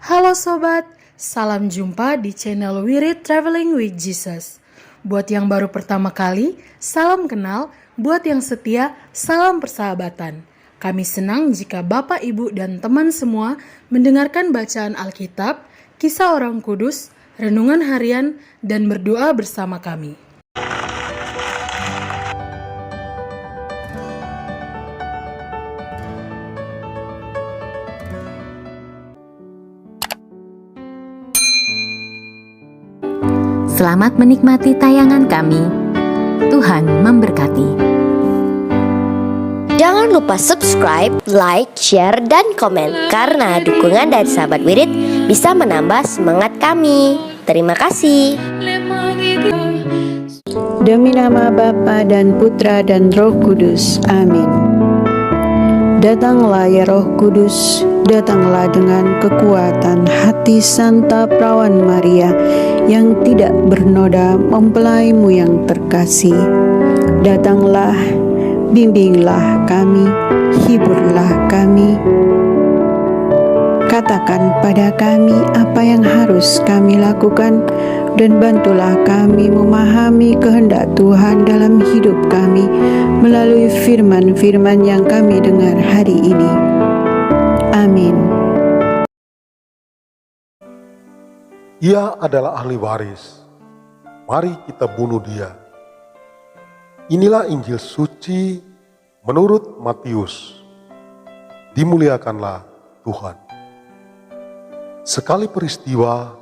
Halo sobat, salam jumpa di channel Wirid Traveling with Jesus. Buat yang baru pertama kali, salam kenal. Buat yang setia, salam persahabatan. Kami senang jika Bapak, Ibu, dan teman semua mendengarkan bacaan Alkitab, kisah orang kudus, renungan harian, dan berdoa bersama kami. Selamat menikmati tayangan kami. Tuhan memberkati. Jangan lupa subscribe, like, share, dan komen karena dukungan dari sahabat Wirid bisa menambah semangat kami. Terima kasih. Demi nama Bapa dan Putra dan Roh Kudus. Amin. Datanglah ya Roh Kudus, datanglah dengan kekuatan hati Santa Perawan Maria yang tidak bernoda mempelaimu yang terkasih. Datanglah, bimbinglah kami, hiburlah kami. Katakan pada kami apa yang harus kami lakukan dan bantulah kami memahami kehendak Tuhan dalam hidup kami melalui firman-firman yang kami dengar hari ini. Amin. Ia adalah ahli waris. Mari kita bunuh dia. Inilah Injil suci menurut Matius. Dimuliakanlah Tuhan. Sekali peristiwa,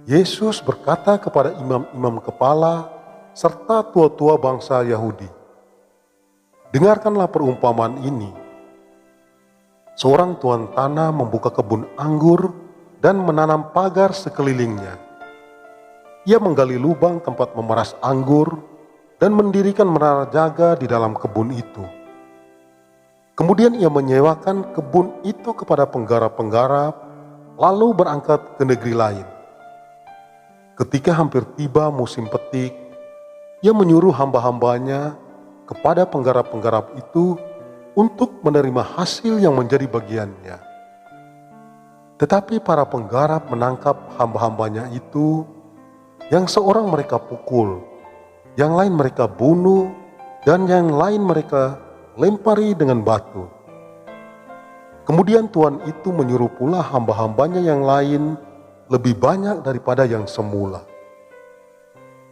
Yesus berkata kepada imam-imam kepala serta tua-tua bangsa Yahudi, "Dengarkanlah perumpamaan ini. Seorang tuan tanah membuka kebun anggur dan menanam pagar sekelilingnya. Ia menggali lubang tempat memeras anggur dan mendirikan menara jaga di dalam kebun itu. Kemudian ia menyewakan kebun itu kepada penggarap-penggarap, lalu berangkat ke negeri lain. Ketika hampir tiba musim petik, ia menyuruh hamba-hambanya kepada penggarap-penggarap itu untuk menerima hasil yang menjadi bagiannya. Tetapi para penggarap menangkap hamba-hambanya itu, yang seorang mereka pukul, yang lain mereka bunuh, dan yang lain mereka lempari dengan batu. Kemudian Tuhan itu menyuruh pula hamba-hambanya yang lain lebih banyak daripada yang semula.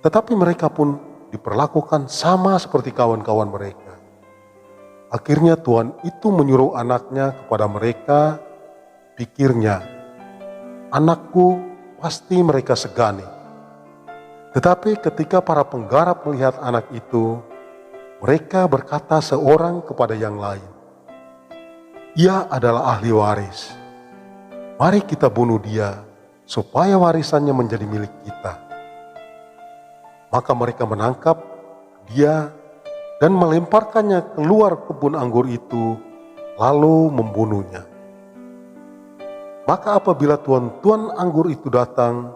Tetapi mereka pun diperlakukan sama seperti kawan-kawan mereka. Akhirnya Tuhan itu menyuruh anaknya kepada mereka, pikirnya, anakku pasti mereka segani. Tetapi ketika para penggarap melihat anak itu, mereka berkata seorang kepada yang lain, ia adalah ahli waris. Mari kita bunuh dia, supaya warisannya menjadi milik kita. Maka mereka menangkap dia dan melemparkannya keluar kebun anggur itu, lalu membunuhnya. Maka apabila tuan-tuan anggur itu datang,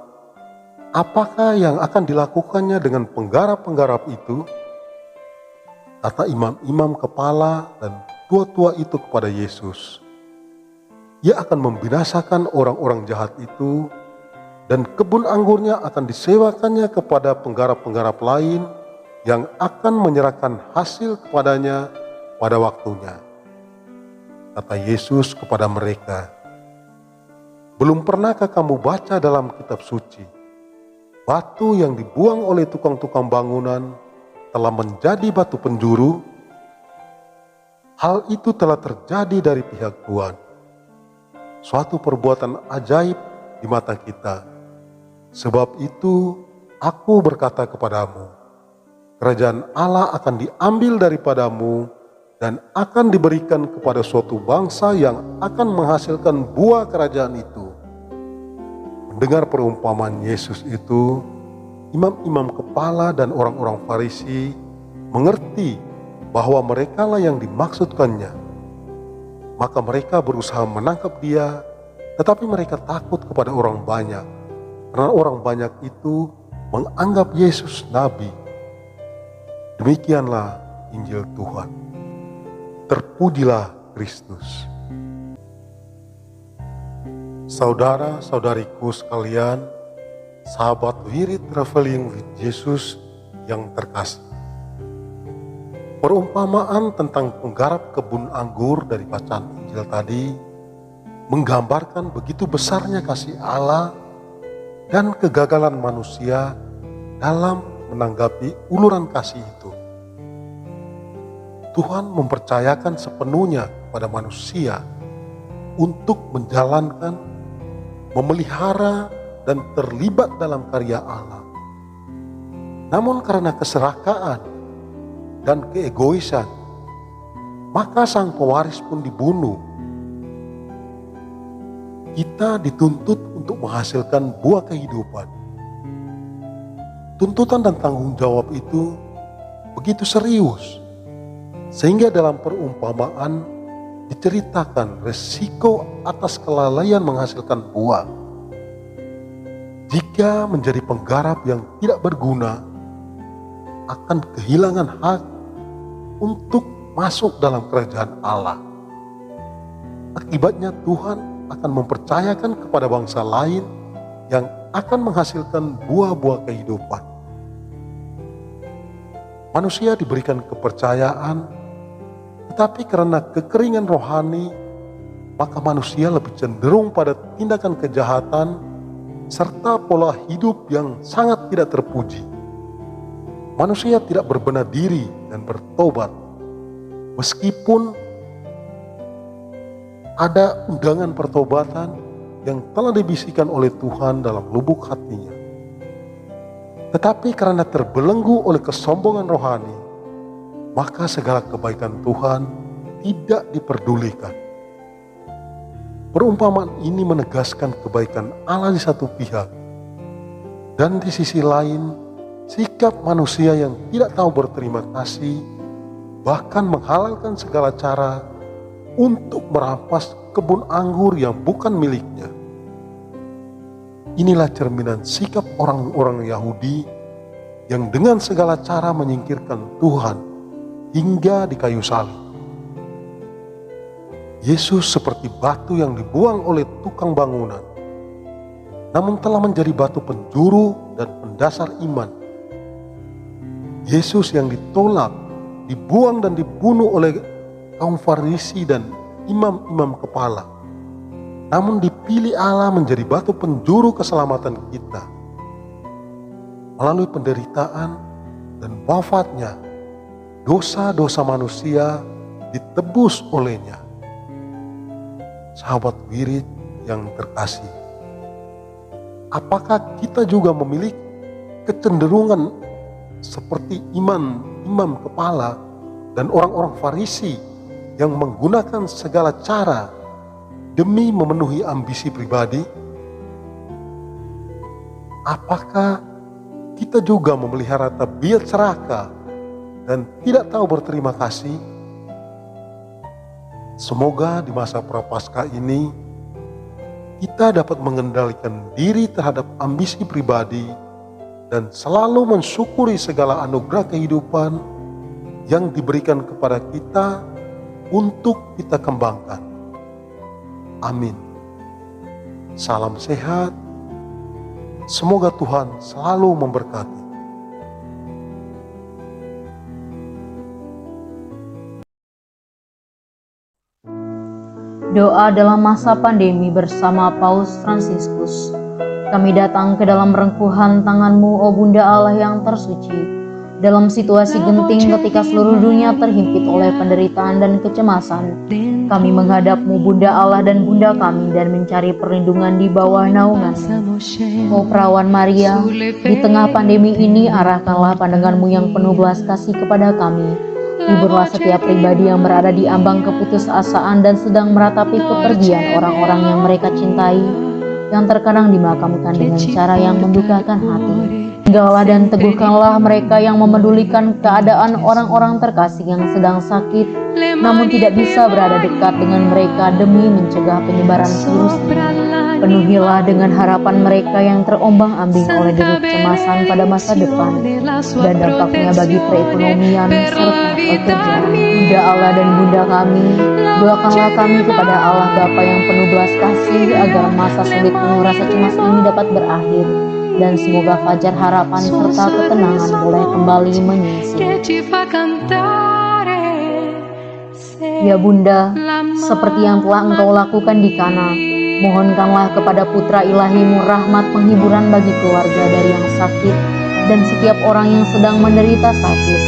apakah yang akan dilakukannya dengan penggarap-penggarap itu? Kata imam-imam kepala dan tua-tua itu kepada Yesus, ia akan membinasakan orang-orang jahat itu, dan kebun anggurnya akan disewakannya kepada penggarap-penggarap lain yang akan menyerahkan hasil kepadanya pada waktunya. Kata Yesus kepada mereka, belum pernahkah kamu baca dalam kitab suci, batu yang dibuang oleh tukang-tukang bangunan telah menjadi batu penjuru? Hal itu telah terjadi dari pihak Tuhan. Suatu perbuatan ajaib di mata kita. Sebab itu aku berkata kepadamu, kerajaan Allah akan diambil daripadamu dan akan diberikan kepada suatu bangsa yang akan menghasilkan buah kerajaan itu. Mendengar perumpamaan Yesus itu, imam-imam kepala dan orang-orang Farisi mengerti bahwa merekalah yang dimaksudkannya. Maka mereka berusaha menangkap dia, tetapi mereka takut kepada orang banyak, karena orang banyak itu menganggap Yesus nabi. Demikianlah Injil Tuhan. Terpujilah Kristus. Saudara-saudariku sekalian, sahabat Wirid Traveling with Jesus yang terkasih. Perumpamaan tentang penggarap kebun anggur dari bacaan Injil tadi menggambarkan begitu besarnya kasih Allah dan kegagalan manusia dalam menanggapi uluran kasih itu. Tuhan mempercayakan sepenuhnya pada manusia untuk menjalankan, memelihara, dan terlibat dalam karya Allah. Namun karena keserakaan dan keegoisan, maka sang pewaris pun dibunuh. Kita dituntut untuk menghasilkan buah kehidupan. Tuntutan dan tanggung jawab itu begitu serius, sehingga dalam perumpamaan diceritakan resiko atas kelalaian menghasilkan buah. Jika menjadi penggarap yang tidak berguna, akan kehilangan hak untuk masuk dalam kerajaan Allah. Akibatnya Tuhan akan mempercayakan kepada bangsa lain yang akan menghasilkan buah-buah kehidupan. Manusia diberikan kepercayaan, tetapi karena kekeringan rohani, maka manusia lebih cenderung pada tindakan kejahatan serta pola hidup yang sangat tidak terpuji. Manusia tidak berbenah diri dan bertobat, meskipun ada undangan pertobatan yang telah dibisikkan oleh Tuhan dalam lubuk hatinya. Tetapi karena terbelenggu oleh kesombongan rohani, maka segala kebaikan Tuhan tidak diperdulikan. Perumpamaan ini menegaskan kebaikan Allah di satu pihak, dan di sisi lain sikap manusia yang tidak tahu berterima kasih, bahkan menghalalkan segala cara untuk merampas kebun anggur yang bukan miliknya. Inilah cerminan sikap orang-orang Yahudi yang dengan segala cara menyingkirkan Tuhan hingga di kayu salib. Yesus seperti batu yang dibuang oleh tukang bangunan, namun telah menjadi batu penjuru dan pendasar iman. Yesus yang ditolak, dibuang dan dibunuh oleh kaum Farisi dan imam-imam kepala, namun dipilih Allah menjadi batu penjuru keselamatan kita. Melalui penderitaan dan wafatnya, dosa-dosa manusia ditebus olehnya. Sahabat Wirid yang terkasih, apakah kita juga memiliki kecenderungan seperti imam kepala dan orang-orang Farisi yang menggunakan segala cara demi memenuhi ambisi pribadi? Apakah kita juga memelihara tabiat serakah dan tidak tahu berterima kasih? Semoga di masa Prapaskah ini kita dapat mengendalikan diri terhadap ambisi pribadi dan selalu mensyukuri segala anugerah kehidupan yang diberikan kepada kita untuk kita kembangkan. Amin. Salam sehat. Semoga Tuhan selalu memberkati. Doa dalam masa pandemi bersama Paus Fransiskus. Kami datang ke dalam rengkuhan tangan-Mu, O Bunda Allah yang tersuci. Dalam situasi genting ketika seluruh dunia terhimpit oleh penderitaan dan kecemasan, kami menghadap-Mu, Bunda Allah dan Bunda kami, dan mencari perlindungan di bawah naungan-Mu. O Perawan Maria, di tengah pandemi ini arahkanlah pandangan-Mu yang penuh belas kasih kepada kami. Hiburlah setiap pribadi yang berada di ambang keputusasaan dan sedang meratapi kepergian orang-orang yang mereka cintai, yang terkadang dimakamkan dengan cara yang mendukakan hati. Tinggallah dan teguhkanlah mereka yang memedulikan keadaan orang-orang terkasih yang sedang sakit, namun tidak bisa berada dekat dengan mereka demi mencegah penyebaran virus ini. Penuhilah dengan harapan mereka yang terombang-ambing oleh deru kecemasan pada masa depan dan dampaknya bagi perekonomian serta pekerjaan. Bunda Allah dan Bunda kami, doakanlah kami kepada Allah Bapa yang penuh belas kasih agar masa sulit penuh rasa cemas ini dapat berakhir dan semoga fajar harapan serta ketenangan boleh kembali menyinsil. Ya Bunda, seperti yang telah Engkau lakukan di Kana, mohonkanlah kepada Putra Ilahimu rahmat penghiburan bagi keluarga dari yang sakit dan setiap orang yang sedang menderita sakit.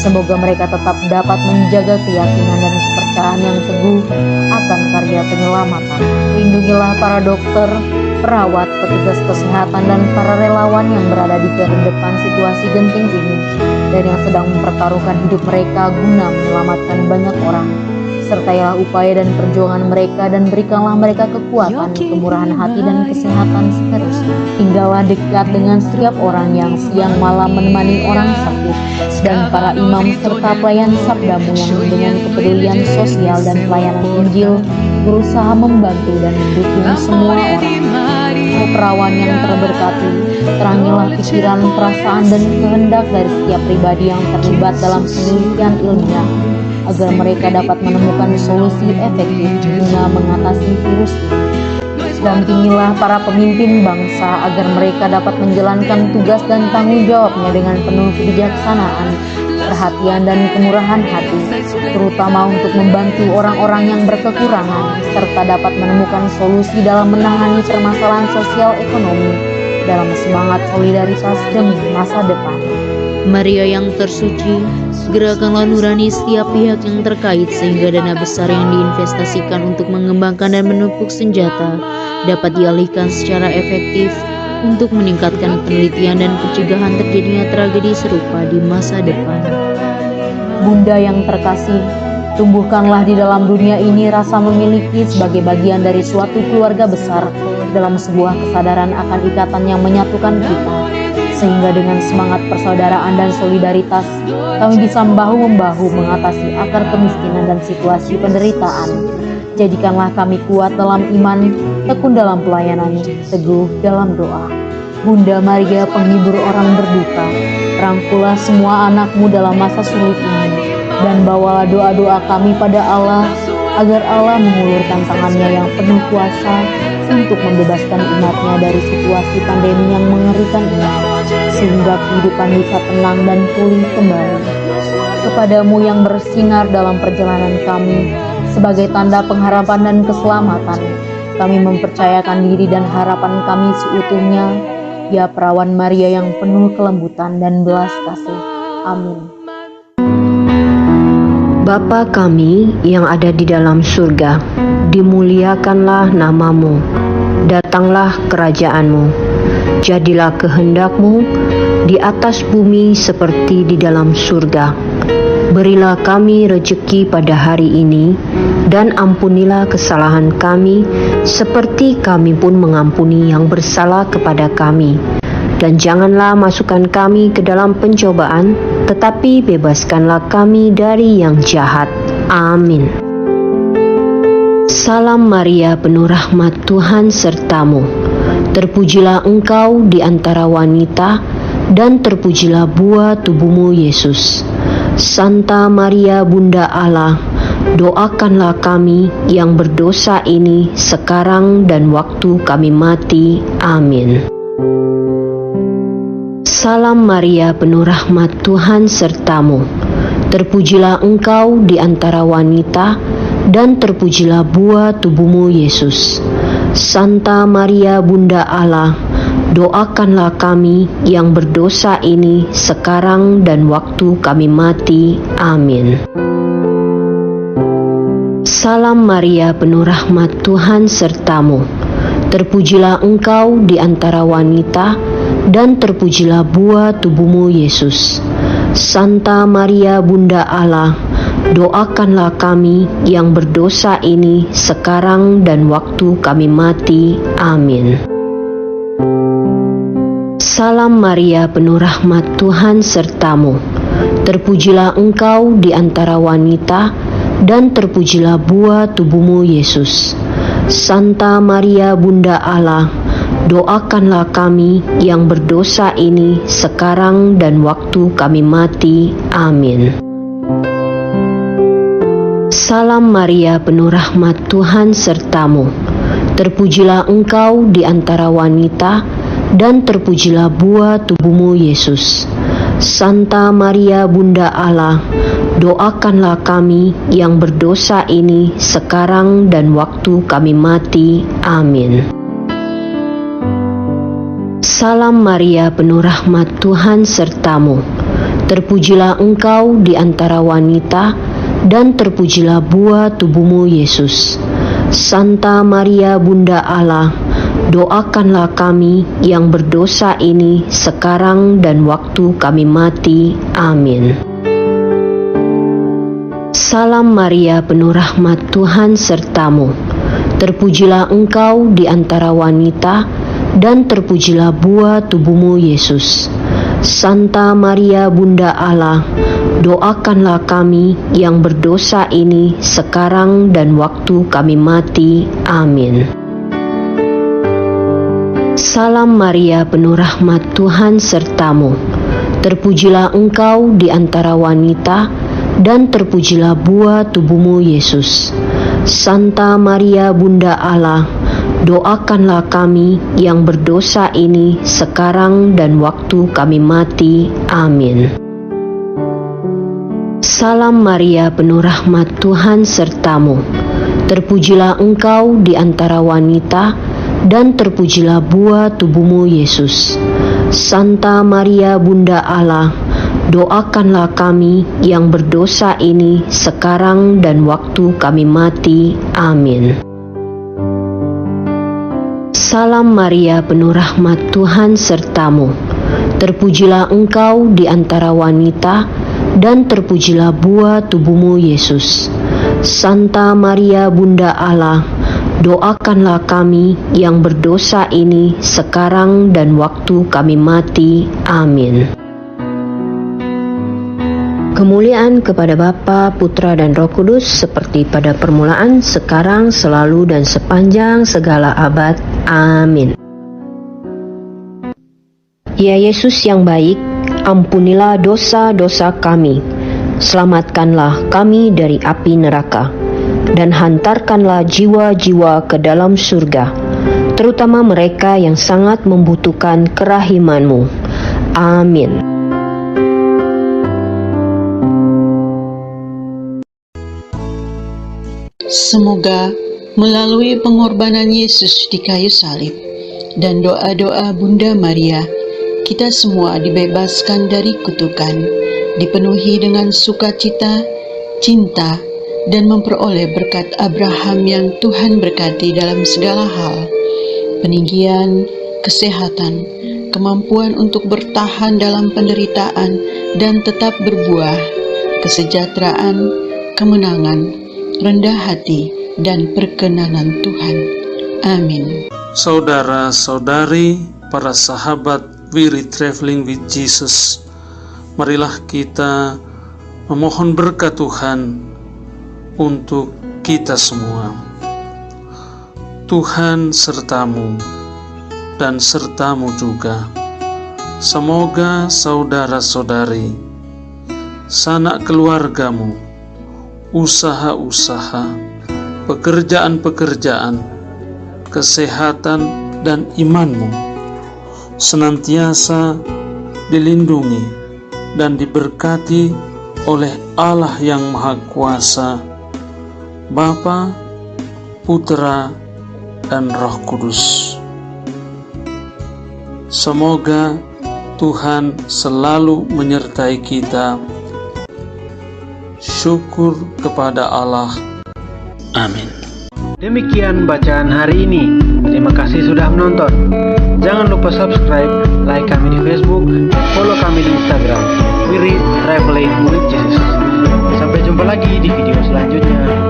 Semoga mereka tetap dapat menjaga keyakinan dan kepercayaan yang teguh akan karya penyelamatan. Lindungilah para dokter, perawat, petugas kesehatan, dan para relawan yang berada di depan situasi genting ini dan yang sedang mempertaruhkan hidup mereka guna menyelamatkan banyak orang. Sertailah upaya dan perjuangan mereka dan berikanlah mereka kekuatan, kemurahan hati, dan kesehatan seterusnya. Tinggallah dekat dengan setiap orang yang siang malam menemani orang sakit dan para imam serta pelayan sabdamu yang dengan kepedulian sosial dan pelayanan Injil berusaha membantu dan mendukung semua orang. Oh perawan yang terberkati, terangilah pikiran, perasaan, dan kehendak dari setiap pribadi yang terlibat dalam penelitian ilmiah agar mereka dapat menemukan solusi efektif guna mengatasi virus ini. Dampingilah para pemimpin bangsa agar mereka dapat menjalankan tugas dan tanggung jawabnya dengan penuh kebijaksanaan, perhatian, dan kemurahan hati, terutama untuk membantu orang-orang yang berkekurangan, serta dapat menemukan solusi dalam menangani permasalahan sosial ekonomi dalam semangat solidaritas demi masa depan. Maria yang tersuci, gerakanlah nurani setiap pihak yang terkait sehingga dana besar yang diinvestasikan untuk mengembangkan dan menumpuk senjata dapat dialihkan secara efektif untuk meningkatkan penelitian dan pencegahan terjadinya tragedi serupa di masa depan. Bunda yang terkasih, tumbuhkanlah di dalam dunia ini rasa memiliki sebagai bagian dari suatu keluarga besar dalam sebuah kesadaran akan ikatan yang menyatukan kita, sehingga dengan semangat persaudaraan dan solidaritas kami bisa bahu-membahu mengatasi akar kemiskinan dan situasi penderitaan. Jadikanlah kami kuat dalam iman, tekun dalam pelayanan, teguh dalam doa. Bunda Maria penghibur orang berduka, rangkulah semua anakmu dalam masa sulit ini, dan bawalah doa-doa kami pada Allah, agar Allah mengulurkan tangannya yang penuh kuasa untuk membebaskan umatnya dari situasi pandemi yang mengerikan ini, sehingga kehidupan bisa tenang dan pulih kembali. Kepadamu yang bersinar dalam perjalanan kami, sebagai tanda pengharapan dan keselamatan, kami mempercayakan diri dan harapan kami seutuhnya, ya perawan Maria yang penuh kelembutan dan belas kasih. Amin. Bapa kami yang ada di dalam surga, dimuliakanlah namamu, datanglah kerajaanmu, jadilah kehendakmu di atas bumi seperti di dalam surga. Berilah kami rejeki pada hari ini, dan ampunilah kesalahan kami, seperti kami pun mengampuni yang bersalah kepada kami. Dan janganlah masukkan kami ke dalam pencobaan, tetapi bebaskanlah kami dari yang jahat. Amin. Salam Maria, penuh rahmat, Tuhan sertamu. Terpujilah engkau di antara wanita, dan terpujilah buah tubuhmu Yesus. Santa Maria Bunda Allah, doakanlah kami yang berdosa ini sekarang dan waktu kami mati. Amin. Salam Maria, penuh rahmat, Tuhan sertamu. Terpujilah engkau di antara wanita, dan terpujilah buah tubuhmu Yesus. Santa Maria Bunda Allah, doakanlah kami yang berdosa ini sekarang dan waktu kami mati. Amin. Salam Maria, penuh rahmat, Tuhan sertamu. Terpujilah engkau di antara wanita, dan terpujilah buah tubuhmu Yesus. Santa Maria Bunda Allah, doakanlah kami yang berdosa ini sekarang dan waktu kami mati. Amin. Salam Maria, penuh rahmat, Tuhan sertamu. Terpujilah engkau di antara wanita, dan terpujilah buah tubuhmu Yesus. Santa Maria Bunda Allah, doakanlah kami yang berdosa ini sekarang dan waktu kami mati. Amin. Salam Maria, penuh rahmat, Tuhan sertamu. Terpujilah engkau di antara wanita, dan terpujilah buah tubuhmu Yesus. Santa Maria Bunda Allah, doakanlah kami yang berdosa ini sekarang dan waktu kami mati. Amin. Salam Maria, penuh rahmat, Tuhan sertamu. Terpujilah engkau di antara wanita, dan terpujilah buah tubuhmu Yesus. Santa Maria Bunda Allah, doakanlah kami yang berdosa ini sekarang dan waktu kami mati. Amin. Salam Maria, penuh rahmat, Tuhan sertamu. Terpujilah engkau di antara wanita, dan terpujilah buah tubuhmu Yesus. Santa Maria Bunda Allah, doakanlah kami yang berdosa ini sekarang dan waktu kami mati. Amin. Salam Maria, penuh rahmat, Tuhan sertamu. Terpujilah engkau di antara wanita, dan terpujilah buah tubuhmu Yesus. Santa Maria Bunda Allah, doakanlah kami yang berdosa ini sekarang dan waktu kami mati. Amin. Salam Maria, penuh rahmat, Tuhan sertamu. Terpujilah engkau di antara wanita, dan terpujilah buah tubuhmu Yesus. Santa Maria Bunda Allah, doakanlah kami yang berdosa ini sekarang dan waktu kami mati. Amin. Salam Maria, penuh rahmat, Tuhan sertamu. Terpujilah engkau di antara wanita, dan terpujilah buah tubuhmu Yesus. Santa Maria Bunda Allah, doakanlah kami yang berdosa ini sekarang dan waktu kami mati. Amin. Kemuliaan kepada Bapa, Putra, dan Roh Kudus, seperti pada permulaan, sekarang, selalu, dan sepanjang segala abad. Amin. Ya Yesus yang baik, ampunilah dosa-dosa kami, selamatkanlah kami dari api neraka, dan hantarkanlah jiwa-jiwa ke dalam surga, terutama mereka yang sangat membutuhkan kerahiman-Mu. Amin. Semoga melalui pengorbanan Yesus di kayu salib dan doa-doa Bunda Maria, kita semua dibebaskan dari kutukan, dipenuhi dengan sukacita, cinta, dan memperoleh berkat Abraham yang Tuhan berkati dalam segala hal, peninggian, kesehatan, kemampuan untuk bertahan dalam penderitaan dan tetap berbuah, kesejahteraan, kemenangan, rendah hati, dan perkenanan Tuhan. Amin. Saudara-saudari, para sahabat Wirid Traveling with Jesus, marilah kita memohon berkat Tuhan untuk kita semua. Tuhan sertamu dan sertamu juga. Semoga saudara-saudari, sanak keluargamu, usaha-usaha, pekerjaan-pekerjaan, kesehatan, dan imanmu senantiasa dilindungi dan diberkati oleh Allah yang Maha Kuasa, Bapa, Putra, dan Roh Kudus. Semoga Tuhan selalu menyertai kita. Syukur kepada Allah. Amin. Demikian bacaan hari ini. Terima kasih sudah menonton. Jangan lupa subscribe, like kami di Facebook, dan follow kami di Instagram, Wirid Traveling with Jesus. Sampai jumpa lagi di video selanjutnya.